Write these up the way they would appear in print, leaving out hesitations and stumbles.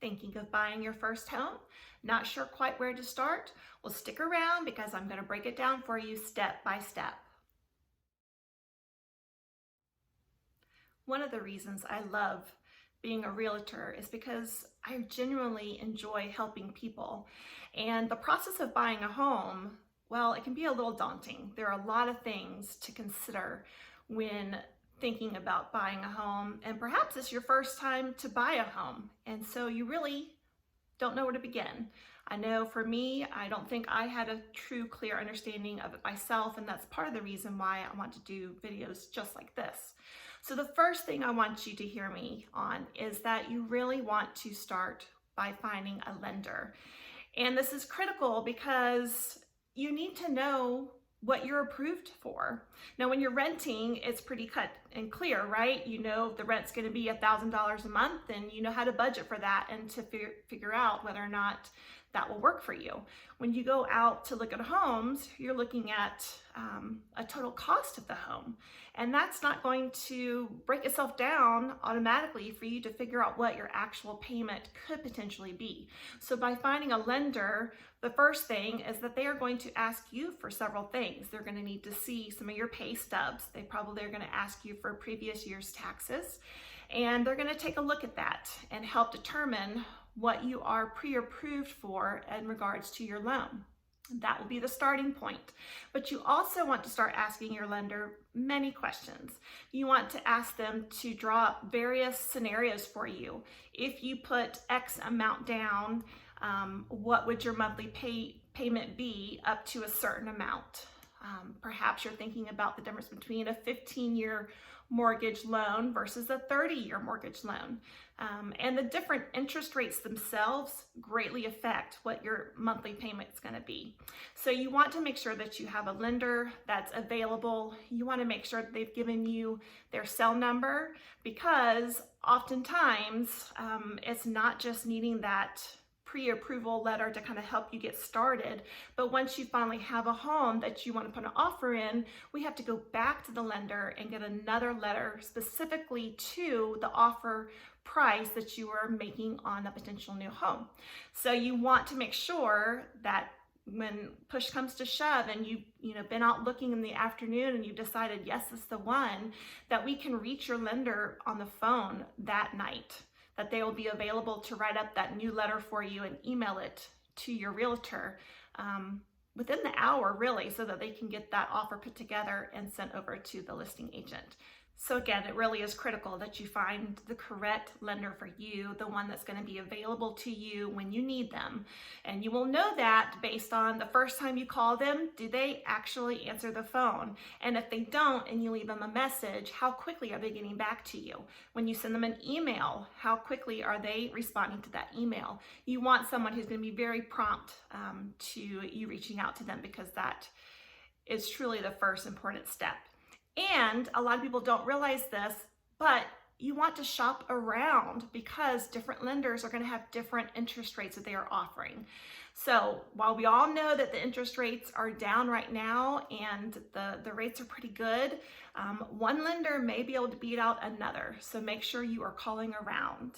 Thinking of buying your first home? Not sure quite where to start? Well, stick around because I'm going to break it down for you step by step. One of the reasons I love being a realtor is because I genuinely enjoy helping people. And the process of buying a home, well, it can be a little daunting. There are a lot of things to consider when thinking about buying a home, and perhaps it's your first time to buy a home. And so you really don't know where to begin. I know for me, I don't think I had a true clear understanding of it myself, and that's part of the reason why I want to do videos just like this. So the first thing I want you to hear me on is that you really want to start by finding a lender. And this is critical because you need to know what you're approved for. Now, when you're renting, it's pretty cut and clear, right? You know the rent's going to be $1,000 a month, and you know how to budget for that and to figure out whether or not that will work for you. When you go out to look at homes, you're looking at a total cost of the home, and that's not going to break itself down automatically for you to figure out what your actual payment could potentially be. So by finding a lender, the first thing is that they are going to ask you for several things. They're going to need to see some of your pay stubs. They probably are going to ask you for previous year's taxes, and they're going to take a look at that and help determine what you are pre-approved for in regards to your loan. That will be the starting point. But you also want to start asking your lender many questions. You want to ask them to draw up various scenarios for you. If you put X amount down, what would your monthly payment be up to a certain amount? Perhaps you're thinking about the difference between a 15-year mortgage loan versus a 30-year mortgage loan. And the different interest rates themselves greatly affect what your monthly payment is going to be. So you want to make sure that you have a lender that's available. You want to make sure that they've given you their cell number, because oftentimes it's not just needing that pre-approval letter to kind of help you get started, but once you finally have a home that you want to put an offer in, we have to go back to the lender and get another letter specifically to the offer price that you are making on a potential new home. So you want to make sure that when push comes to shove and you've been out looking in the afternoon and you've decided, yes, this is the one, that we can reach your lender on the phone that night, that they will be available to write up that new letter for you and email it to your realtor within the hour, really, so that they can get that offer put together and sent over to the listing agent. So again, it really is critical that you find the correct lender for you, the one that's going to be available to you when you need them. And you will know that based on the first time you call them, do they actually answer the phone? And if they don't and you leave them a message, how quickly are they getting back to you? When you send them an email, how quickly are they responding to that email? You want someone who's going to be very prompt to you reaching out to them, because that is truly the first important step. And a lot of people don't realize this, but you want to shop around, because different lenders are going to have different interest rates that they are offering. So while we all know that the interest rates are down right now and the rates are pretty good, one lender may be able to beat out another. So make sure you are calling around.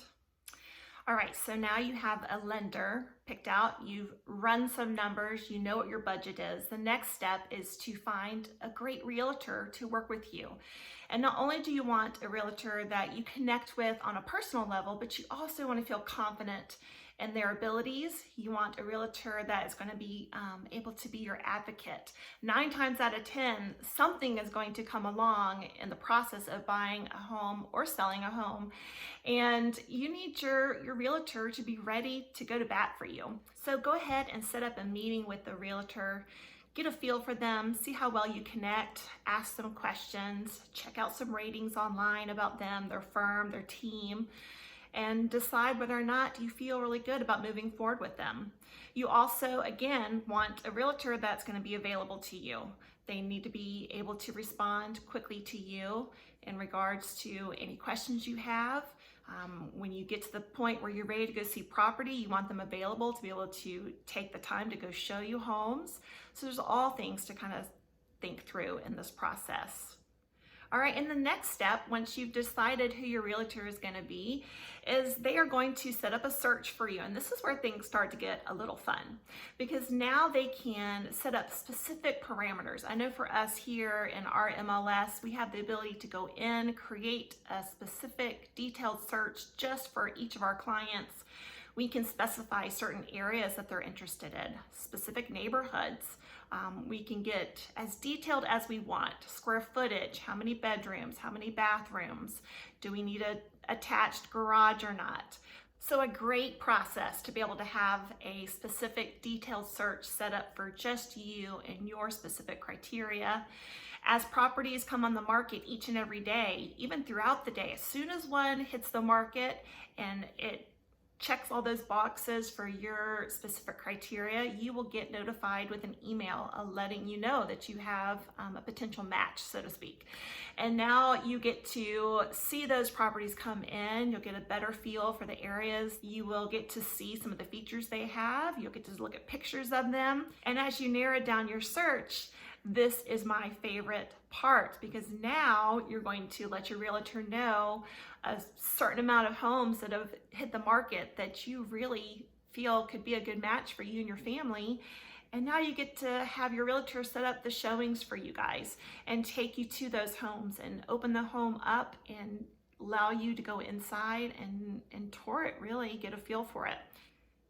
All right, so now you have a lender picked out, you've run some numbers, you know what your budget is. The next step is to find a great realtor to work with you. And not only do you want a realtor that you connect with on a personal level, but you also want to feel confident in their abilities. You want a realtor that is going to be able to be your advocate. 9 times out of 10, something is going to come along in the process of buying a home or selling a home, and you need your realtor to be ready to go to bat for you. So go ahead and set up a meeting with the realtor. Get a feel for them, see how well you connect, ask them questions, check out some ratings online about them, their firm, their team, and decide whether or not you feel really good about moving forward with them. You also, again, want a realtor that's going to be available to you. They need to be able to respond quickly to you in regards to any questions you have. When you get to the point where you're ready to go see property, you want them available to be able to take the time to go show you homes. So there's all things to kind of think through in this process. All right, and the next step, once you've decided who your realtor is going to be, is they are going to set up a search for you. And this is where things start to get a little fun because now they can set up specific parameters. I know for us here in our MLS, we have the ability to go in, create a specific detailed search just for each of our clients. We can specify certain areas that they're interested in, specific neighborhoods. We can get as detailed as we want, square footage, how many bedrooms, how many bathrooms, do we need a attached garage or not? So a great process to be able to have a specific detailed search set up for just you and your specific criteria. As properties come on the market each and every day, even throughout the day, as soon as one hits the market and it checks all those boxes for your specific criteria, you will get notified with an email letting you know that you have a potential match, so to speak. And now you get to see those properties come in. You'll get a better feel for the areas. You will get to see some of the features they have. You'll get to look at pictures of them. And as you narrow down your search, this is my favorite part because now you're going to let your realtor know a certain amount of homes that have hit the market that you really feel could be a good match for you and your family. And now you get to have your realtor set up the showings for you guys and take you to those homes and open the home up and allow you to go inside and tour it, really get a feel for it.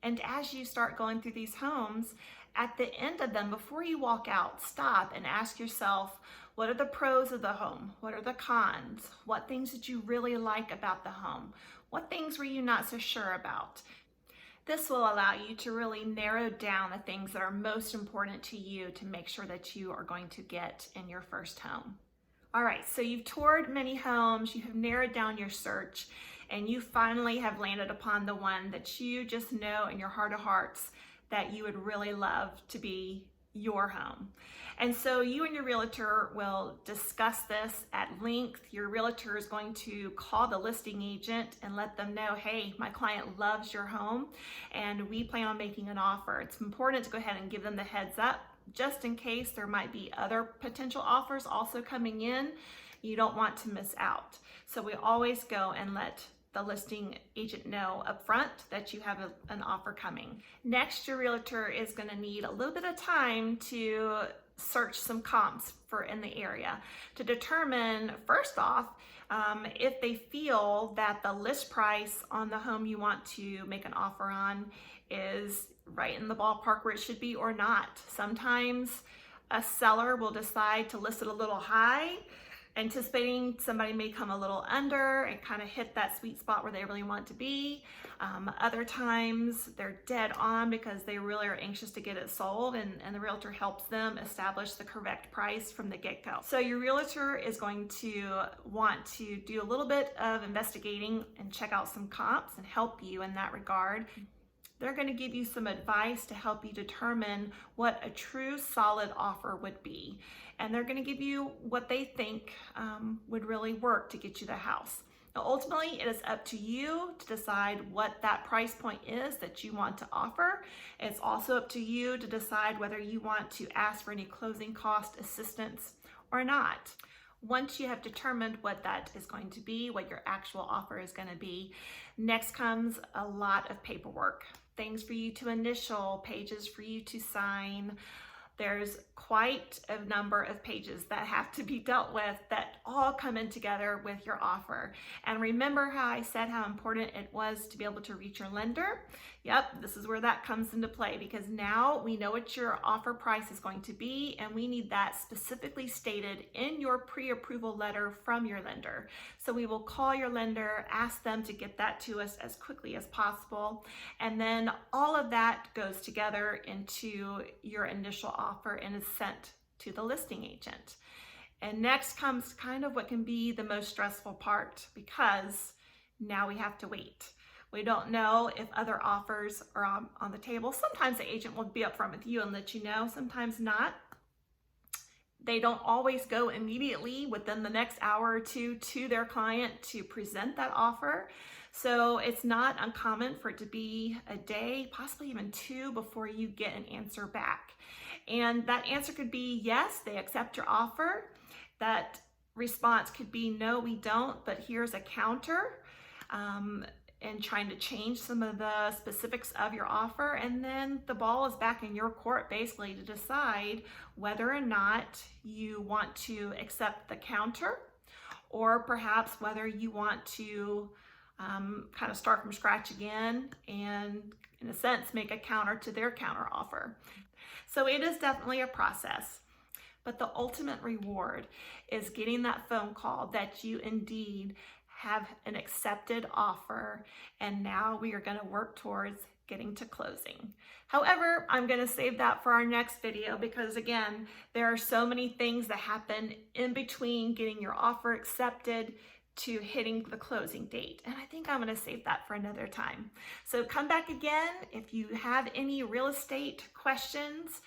And as you start going through these homes, at the end of them, before you walk out, stop and ask yourself, what are the pros of the home? What are the cons? What things did you really like about the home? What things were you not so sure about? This will allow you to really narrow down the things that are most important to you to make sure that you are going to get in your first home. All right, so you've toured many homes, you have narrowed down your search, and you finally have landed upon the one that you just know in your heart of hearts that you would really love to be your home. And so you and your realtor will discuss this at length. Your realtor is going to call the listing agent and let them know, hey, my client loves your home and we plan on making an offer. It's important to go ahead and give them the heads up just in case there might be other potential offers also coming in. You don't want to miss out. So we always go and let the listing agent know up front that you have an offer coming. Next, your realtor is going to need a little bit of time to search some comps for in the area to determine, first off, if they feel that the list price on the home you want to make an offer on is right in the ballpark where it should be or not. Sometimes a seller will decide to list it a little high, anticipating somebody may come a little under and kind of hit that sweet spot where they really want to be. Other times they're dead on because they really are anxious to get it sold and the realtor helps them establish the correct price from the get-go. So your realtor is going to want to do a little bit of investigating and check out some comps and help you in that regard. They're going to give you some advice to help you determine what a true solid offer would be. And they're going to give you what they think would really work to get you the house. Now, ultimately, it is up to you to decide what that price point is that you want to offer. It's also up to you to decide whether you want to ask for any closing cost assistance or not. Once you have determined what that is going to be, what your actual offer is going to be, next comes a lot of paperwork. Things for you to initial, pages for you to sign. There's quite a number of pages that have to be dealt with that all come in together with your offer. And remember how I said how important it was to be able to reach your lender? Yep, this is where that comes into play because now we know what your offer price is going to be and we need that specifically stated in your pre-approval letter from your lender. So we will call your lender, ask them to get that to us as quickly as possible. And then all of that goes together into your initial offer and is sent to the listing agent. And next comes kind of what can be the most stressful part because now we have to wait. We don't know if other offers are on the table. Sometimes the agent will be upfront with you and let you know, sometimes not. They don't always go immediately within the next hour or two to their client to present that offer. So it's not uncommon for it to be a day, possibly even two, before you get an answer back. And that answer could be yes, they accept your offer. That response could be, no, we don't, but here's a counter, and trying to change some of the specifics of your offer. And then the ball is back in your court basically to decide whether or not you want to accept the counter, or perhaps whether you want to kind of start from scratch again and, in a sense, make a counter to their counter offer. So it is definitely a process, but the ultimate reward is getting that phone call that you indeed have an accepted offer, and now we are going to work towards getting to closing. However, I'm going to save that for our next video, because again, there are so many things that happen in between getting your offer accepted to hitting the closing date. And I think I'm going to save that for another time. So come back again if you have any real estate questions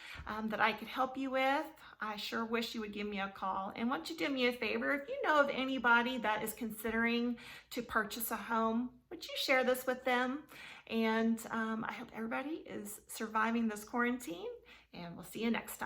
that I could help you with. I sure wish you would give me a call. And why don't you do me a favor, if you know of anybody that is considering to purchase a home, would you share this with them? And I hope everybody is surviving this quarantine, and we'll see you next time.